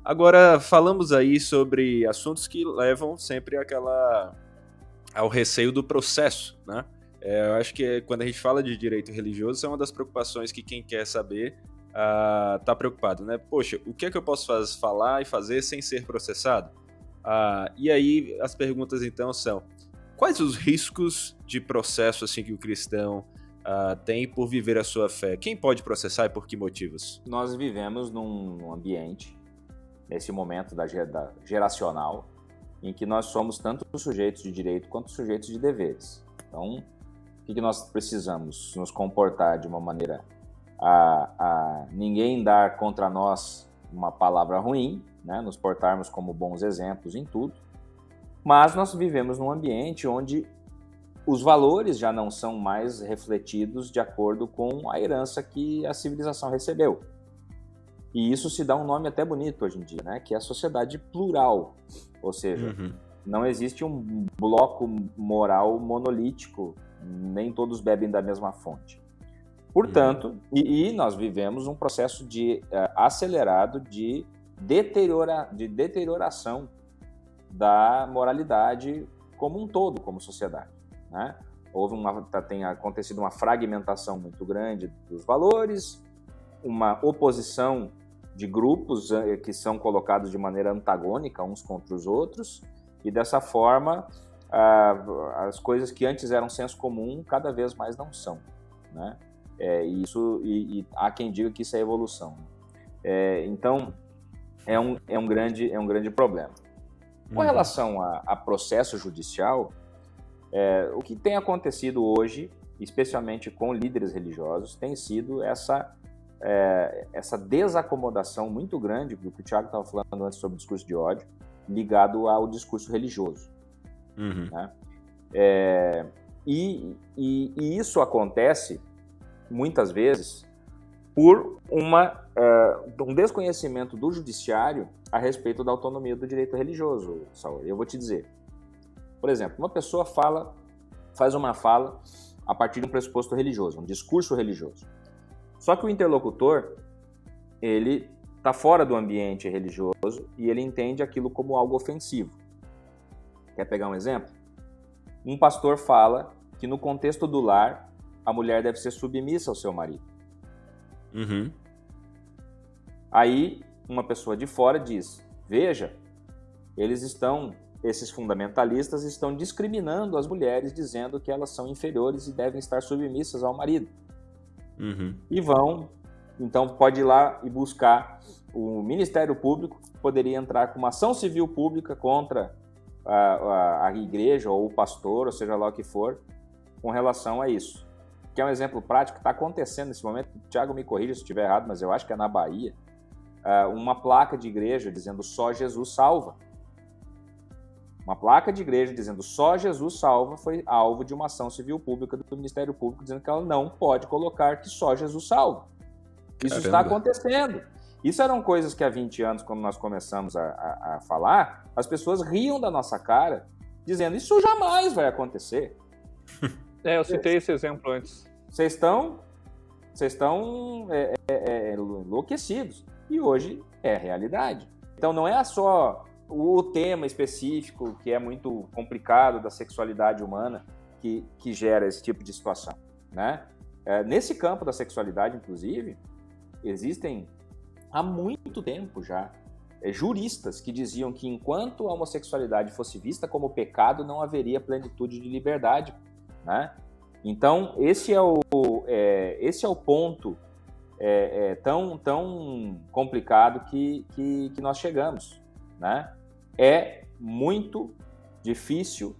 Agora, falamos aí sobre assuntos que levam sempre ao receio do processo, né? Eu acho que quando a gente fala de direito religioso, isso é uma das preocupações que quem quer saber tá preocupado, né? Poxa, o que é que eu posso falar e fazer sem ser processado? E aí as perguntas então são: quais os riscos de processo assim que o cristão tem por viver a sua fé? Quem pode processar e por que motivos? Nós vivemos num ambiente, nesse momento da geracional, em que nós somos tanto sujeitos de direito quanto sujeitos de deveres. Então, o que nós precisamos? Nos comportar de uma maneira a ninguém dar contra nós uma palavra ruim, né? Nos portarmos como bons exemplos em tudo, mas nós vivemos num ambiente onde os valores já não são mais refletidos de acordo com a herança que a civilização recebeu. E isso se dá um nome até bonito hoje em dia, né? Que é a sociedade plural. Ou seja, não existe um bloco moral monolítico, nem todos bebem da mesma fonte. Portanto, nós vivemos um processo acelerado de deterioração da moralidade como um todo, como sociedade, né? Tem acontecido uma fragmentação muito grande dos valores, uma oposição de grupos que são colocados de maneira antagônica uns contra os outros, e dessa forma as coisas que antes eram senso comum cada vez mais não são, né? E há quem diga que isso é evolução. Então é um grande problema. Com relação a processo judicial, o que tem acontecido hoje, especialmente com líderes religiosos, tem sido essa desacomodação muito grande do que o Thiago estava falando antes sobre o discurso de ódio, ligado ao discurso religioso. Né? E isso acontece, muitas vezes, por um desconhecimento do judiciário a respeito da autonomia do direito religioso, Saul. Eu vou te dizer. Por exemplo, uma pessoa faz uma fala a partir de um pressuposto religioso, um discurso religioso. Só que o interlocutor, ele está fora do ambiente religioso e ele entende aquilo como algo ofensivo. Quer pegar um exemplo? Um pastor fala que no contexto do lar, a mulher deve ser submissa ao seu marido. Aí, uma pessoa de fora diz: veja, esses fundamentalistas estão discriminando as mulheres, dizendo que elas são inferiores e devem estar submissas ao marido. Então pode ir lá e buscar o Ministério Público, poderia entrar com uma ação civil pública contra a igreja ou o pastor, ou seja lá o que for, com relação a isso. Que é um exemplo prático que está acontecendo nesse momento. O Thiago me corrija se eu estiver errado, mas eu acho que é na Bahia, uma placa de igreja dizendo só Jesus salva. Uma placa de igreja dizendo só Jesus salva foi alvo de uma ação civil pública do Ministério Público, dizendo que ela não pode colocar que só Jesus salva. Isso está acontecendo. Isso eram coisas que há 20 anos, quando nós começamos a falar, as pessoas riam da nossa cara, dizendo isso jamais vai acontecer. Eu citei esse exemplo antes. Vocês estão enlouquecidos. E hoje é realidade. Então não é só o tema específico, que é muito complicado, da sexualidade humana, que gera esse tipo de situação, né? Nesse campo da sexualidade, inclusive, existem há muito tempo já juristas que diziam que enquanto a homossexualidade fosse vista como pecado, não haveria plenitude de liberdade, né? Então, esse é o ponto tão complicado que nós chegamos, né? É muito difícil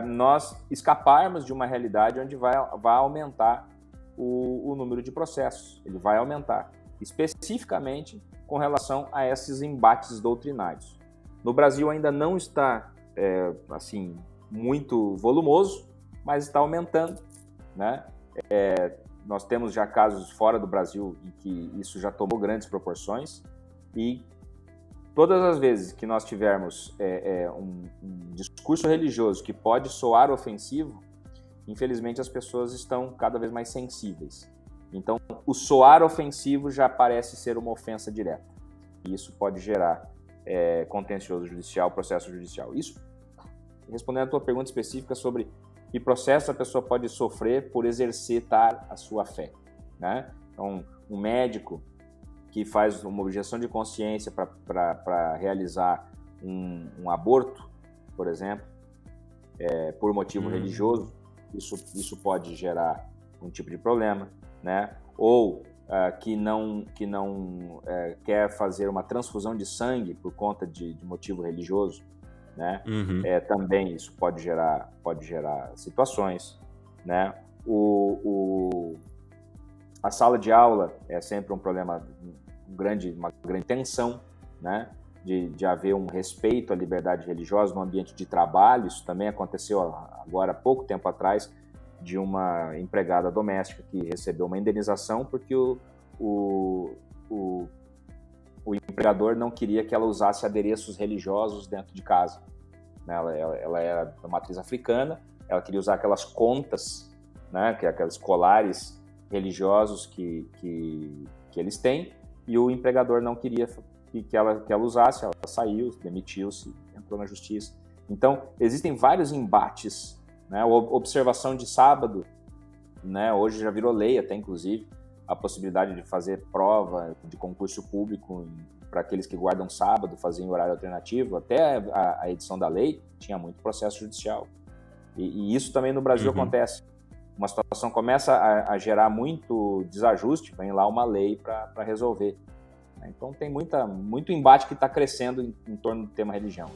nós escaparmos de uma realidade onde vai aumentar o número de processos. Ele vai aumentar, especificamente com relação a esses embates doutrinários. No Brasil ainda não está muito volumoso, mas está aumentando, né? Nós temos já casos fora do Brasil em que isso já tomou grandes proporções, e todas as vezes que nós tivermos um discurso religioso que pode soar ofensivo, infelizmente as pessoas estão cada vez mais sensíveis. Então, o soar ofensivo já parece ser uma ofensa direta. e isso pode gerar contencioso judicial, processo judicial. Isso, respondendo a tua pergunta específica sobre que processo a pessoa pode sofrer por exercitar a sua fé, né? Então, um médico que faz uma objeção de consciência para realizar um aborto, por exemplo, por motivo religioso, isso pode gerar um tipo de problema, né? Ou que não quer fazer uma transfusão de sangue por conta de motivo religioso, né? Também isso pode gerar situações, né? A sala de aula é sempre um problema, uma grande tensão, né? De haver um respeito à liberdade religiosa no ambiente de trabalho. Isso também aconteceu agora há pouco tempo atrás, de uma empregada doméstica que recebeu uma indenização porque o empregador não queria que ela usasse adereços religiosos dentro de casa. Ela era de matriz africana, ela queria usar aquelas contas, né, que é aqueles colares religiosos que eles têm, e o empregador não queria que ela usasse. Ela saiu, demitiu-se, entrou na justiça. Então, existem vários embates, né? A observação de sábado, né? Hoje já virou lei até, inclusive, a possibilidade de fazer prova de concurso público para aqueles que guardam sábado, fazer em horário alternativo. Até a edição da lei tinha muito processo judicial. E isso também no Brasil acontece. Uma situação começa a gerar muito desajuste, vem lá uma lei para resolver. Então tem muito embate que está crescendo em torno do tema religião.